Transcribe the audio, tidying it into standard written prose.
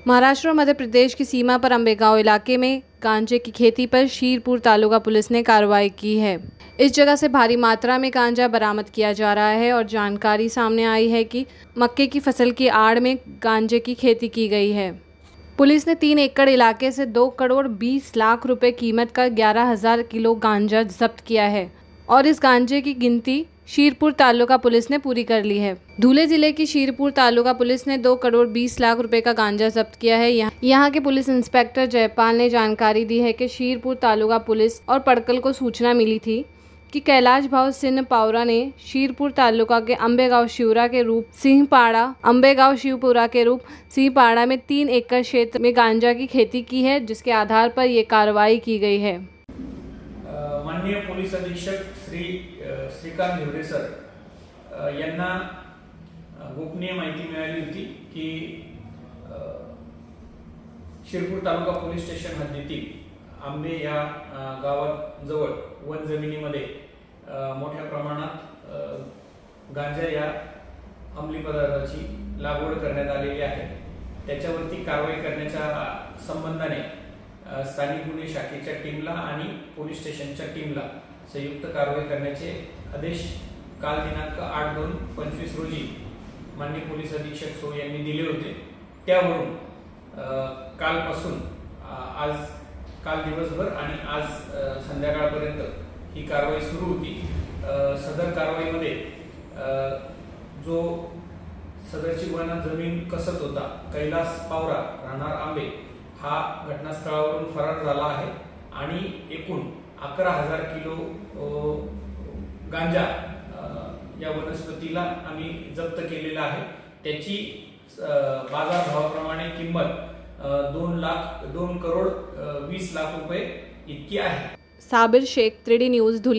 महाराष्ट्र और मध्य प्रदेश की सीमा पर अंबेगांव इलाके में गांजे की खेती पर शीरपुर तालुका पुलिस ने कार्रवाई की है। इस जगह से भारी मात्रा में गांजा बरामद किया जा रहा है और जानकारी सामने आई है कि मक्के की फसल की आड़ में गांजे की खेती की गई है। पुलिस ने 3 एकड़ इलाके से 2 करोड़ 20 लाख रुपए कीमत का 11,000 किलो गांजा जब्त किया है और इस गांजे की गिनती शीरपुर तालुका पुलिस ने पूरी कर ली है। धुले जिले की शीरपुर तालुका पुलिस ने 2 करोड़ 20 लाख रुपए का गांजा जब्त किया है। यहाँ के पुलिस इंस्पेक्टर जयपाल ने जानकारी दी है कि शीरपुर तालुका पुलिस और पड़कल को सूचना मिली थी कि कैलाश भाव सिंह पावरा ने शीरपुर तालुका के अंबेगांव शिवपुरा के रूप सिंहपाड़ा में 3 एकड़ क्षेत्र में गांजा की खेती की है, जिसके आधार पर ये कार्रवाई की गई है। माननीय पोलीस अधीक्षक श्रीकांत धिवरे सर यांना गोपनीय माहिती मिळाली होती की शीरपुर तालुका पोलीस स्टेशन हद्दीतील आंबे या गावात जवळ वन जमिनीमध्ये मोठ्या प्रमाणात गांजा या अंमली पदार्थाची लागवड करण्यात आलेली आहे। त्याच्यावरती कारवाई करण्याच्या संबंधाने स्थानिक गुन्हे शाखेच्या टीमला आणि पोलीस स्टेशनच्या टीमला संयुक्त कारवाई करण्याचे आदेश काल दिनांक 8/2/25 रोजी माननीय पोलीस अधीक्षक सो यांनी दिले होते। त्यावरून कालपासून काल दिवसभर आणि आज संध्याकाळपर्यंत ही कारवाई सुरू होती। सदर कारवाईमध्ये जो सदरची वन जमीन कसत होता कैलास पावरा राहणार आंबे हा घटनास्थळावरून फरार झाला आहे आणि एकूण 11,000 किलो गांजा या वनस्पतीला आम्ही जप्त केलेला आहे। त्याची बाजारभावाप्रमाणे किंमत 2 करोड़ 20 लाख रुपए इतकी आहे। साबिर शेख, 3D न्यूज़, धुले।